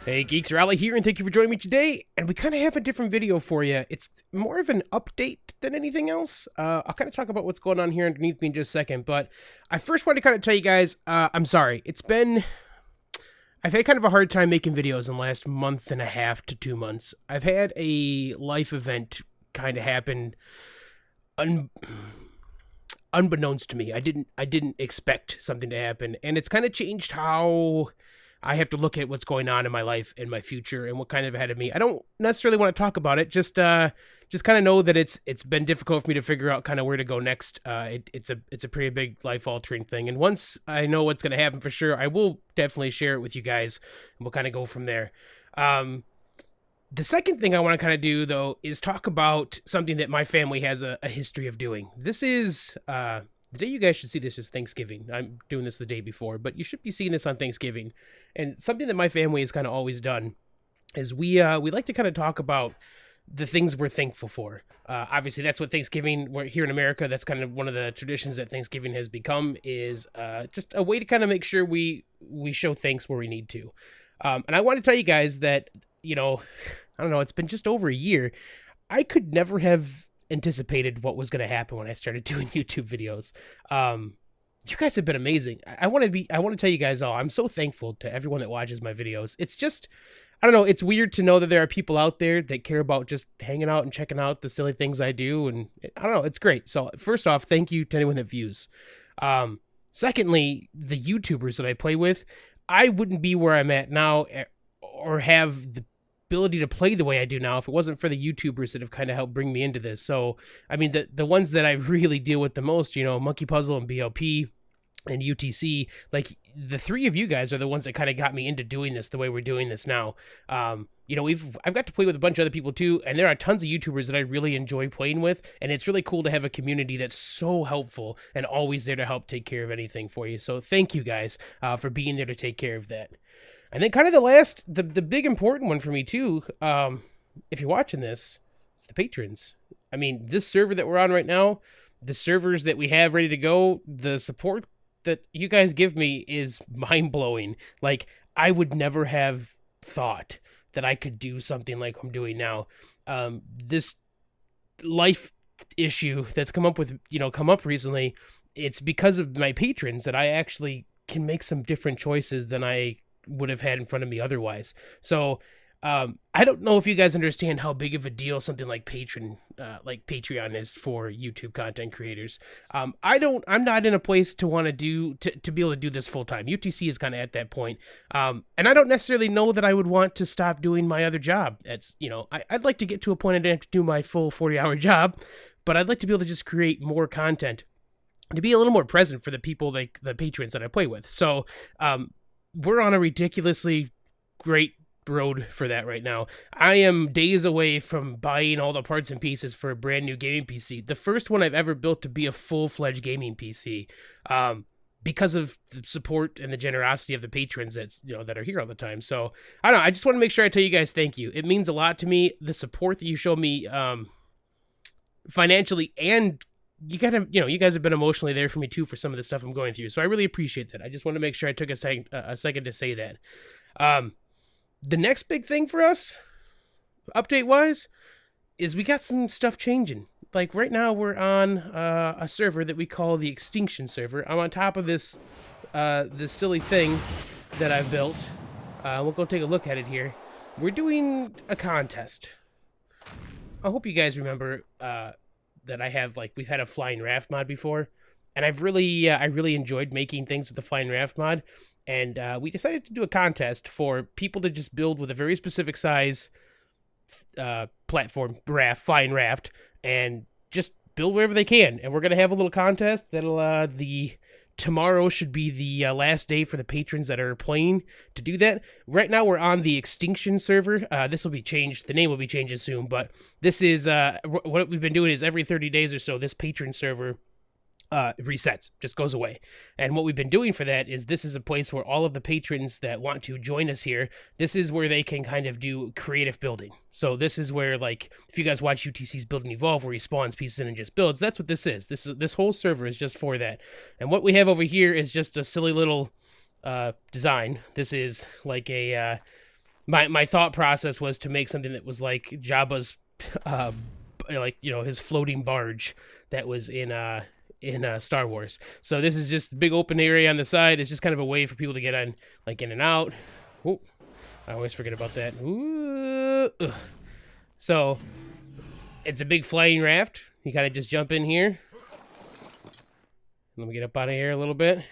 Hey Geeks, Arahli here, and thank you for joining me today. And we kind of have a different video for you. It's more of an update than anything else. I'll kind of talk about what's going on here underneath me in just a second. But I first want to kind of tell you guys, I'm sorry. I've had kind of a hard time making videos in the last month and a half to 2 months. I've had a life event kind of happen unbeknownst to me. I didn't expect something to happen, and it's kind of changed how I have to look at what's going on in my life and my future and what kind of ahead of me. I don't necessarily want to talk about it. Just kind of know that it's been difficult for me to figure out kind of where to go next. It's a pretty big life altering thing. And once I know what's going to happen for sure, I will definitely share it with you guys, and we'll kind of go from there. The second thing I want to kind of do, though, is talk about something that my family has a history of doing. This is, the day you guys should see this is Thanksgiving. I'm doing this the day before, but you should be seeing this on Thanksgiving. And something that my family has kind of always done is we like to kind of talk about the things we're thankful for. Obviously, that's what Thanksgiving, we're here in America, that's kind of one of the traditions that Thanksgiving has become, is just a way to kind of make sure we show thanks where we need to. And I want to tell you guys that, I don't know, it's been just over a year. I could never have anticipated what was going to happen when I started doing YouTube videos. You guys have been amazing. I want to tell you guys all, I'm so thankful to everyone that watches my videos. It's just, I don't know, it's weird to know that there are people out there that care about just hanging out and checking out the silly things I do. And I don't know, it's great. So first off, thank you to anyone that views. Secondly, the YouTubers that I play with, I wouldn't be where I'm at now or have the ability to play the way I do now if it wasn't for the YouTubers that have kind of helped bring me into this. So, I mean, the ones that I really deal with the most, Monkey Puzzle and BLP and UTC, like the three of you guys are the ones that kind of got me into doing this the way we're doing this now. I've got to play with a bunch of other people too, and there are tons of YouTubers that I really enjoy playing with, and it's really cool to have a community that's so helpful and always there to help take care of anything for you. So thank you guys for being there to take care of that. And then kind of the big important one for me too, if you're watching this, it's the patrons. I mean, this server that we're on right now, the servers that we have ready to go, the support that you guys give me is mind-blowing. Like, I would never have thought that I could do something like I'm doing now. This life issue that's come up recently, it's because of my patrons that I actually can make some different choices than I would have had in front of me otherwise. So I don't know if you guys understand how big of a deal something like Patreon is for YouTube content creators. I'm not in a place to want to be able to do this full time. UTC is kind of at that point. And I don't necessarily know that I would want to stop doing my other job. I'd like to get to a point I didn't have to do my full 40-hour job, but I'd like to be able to just create more content, to be a little more present for the people, like the patrons that I play with. So, we're on a ridiculously great road for that right now. I am days away from buying all the parts and pieces for a brand new gaming PC. The first one I've ever built to be a full-fledged gaming PC. Because of the support and the generosity of the patrons that are here all the time. So I don't know. I just want to make sure I tell you guys thank you. It means a lot to me. The support that you show me, financially, and you guys have been emotionally there for me too for some of the stuff I'm going through. So I really appreciate that. I just want to make sure I took a second to say that. The next big thing for us, update wise, is we got some stuff changing. Like right now we're on a server that we call the Extinction server. I'm on top of this silly thing that I've built. We'll go take a look at it here. We're doing a contest. I hope you guys remember that we've had a flying raft mod before, and I really enjoyed making things with the flying raft mod, and we decided to do a contest for people to just build with a very specific size platform flying raft, and just build wherever they can. And we're gonna have a little contest that'll tomorrow should be the last day for the patrons that are playing to do that. Right now we're on the Extinction server. This will be changed. The name will be changing soon, but this is what we've been doing is every 30 days or so, this patron server resets, just goes away. And what we've been doing for that is this is a place where all of the patrons that want to join us here, this is where they can kind of do creative building. So this is where, like, if you guys watch UTC's Build and Evolve, where he spawns pieces in and just builds, that's what this is. This whole server is just for that. And what we have over here is just a silly little design. This is like a my thought process was to make something that was like Jabba's, like, you know, his floating barge that was in Star Wars. So this is just a big open area on the side. It's just kind of a way for people to get on, like, in and out. Oh, I always forget about that. Ooh. Ugh. So it's a big flying raft. You kind of just jump in here. Let me get up out of here a little bit.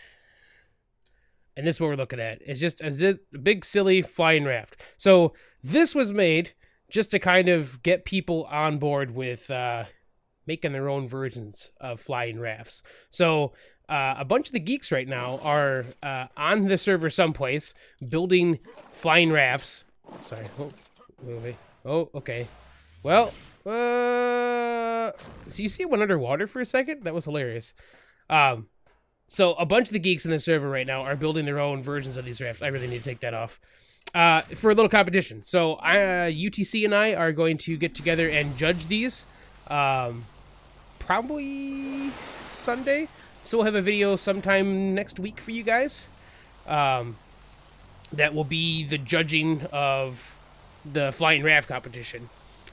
And this is what we're looking at. It's just a big, silly flying raft. So this was made just to kind of get people on board with making their own versions of flying rafts. So a bunch of the geeks right now are on the server someplace building flying rafts. Sorry. Oh, wait. Oh, okay. Well, so you see it went underwater for a second? That was hilarious. So a bunch of the geeks in the server right now are building their own versions of these rafts. I really need to take that off. For a little competition. So UTC and I are going to get together and judge these. Probably Sunday. So we'll have a video sometime next week for you guys. That will be the judging of the flying raft competition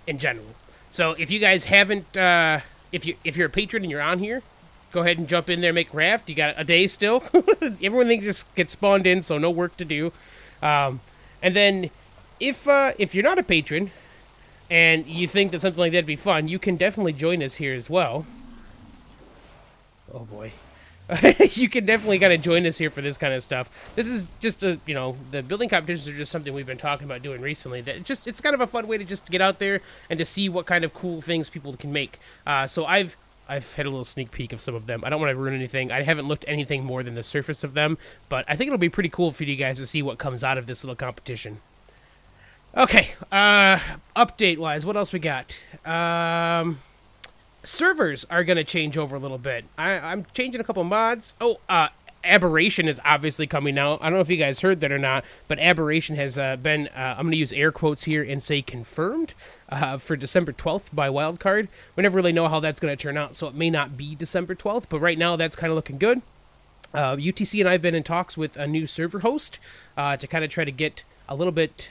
in general. So if you guys haven't, if you're a patron and you're on here, go ahead and jump in there, make raft. You got a day still. Everyone just gets spawned in, so no work to do. And then if you're not a patron and you think that something like that'd be fun, you can definitely join us here as well. Oh boy. You can definitely kind of join us here for this kind of stuff. This is just the building competitions are just something we've been talking about doing recently. That it's kind of a fun way to just get out there and to see what kind of cool things people can make. So I've had a little sneak peek of some of them. I don't want to ruin anything. I haven't looked anything more than the surface of them, but I think it'll be pretty cool for you guys to see what comes out of this little competition. Okay, update-wise, what else we got? Servers are going to change over a little bit. I'm changing a couple mods. Oh, Aberration is obviously coming out. I don't know if you guys heard that or not, but Aberration has been, I'm going to use air quotes here and say confirmed for December 12th by Wildcard. We never really know how that's going to turn out, so it may not be December 12th, but right now that's kind of looking good. UTC and I have been in talks with a new server host to kind of try to get a little bit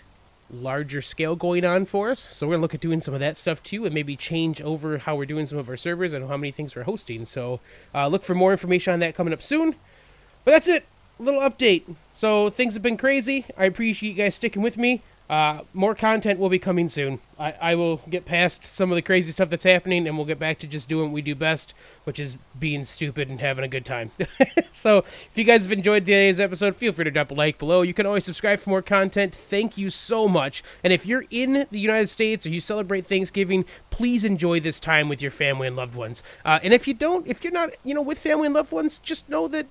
larger scale going on for us. So we're going to look at doing some of that stuff too and maybe change over how we're doing some of our servers and how many things we're hosting. So look for more information on that coming up soon. But that's it. A little update. So things have been crazy. I appreciate you guys sticking with me. More content will be coming soon. I will get past some of the crazy stuff that's happening and we'll get back to just doing what we do best, which is being stupid and having a good time. So if you guys have enjoyed today's episode, feel free to drop a like below. You can always subscribe for more content. Thank you so much. And if you're in the United States or you celebrate Thanksgiving, please enjoy this time with your family and loved ones. And if you're not, with family and loved ones, just know that,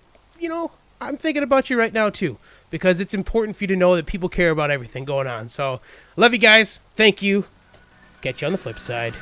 I'm thinking about you right now too, because it's important for you to know that people care about everything going on. So, love you guys. Thank you. Catch you on the flip side.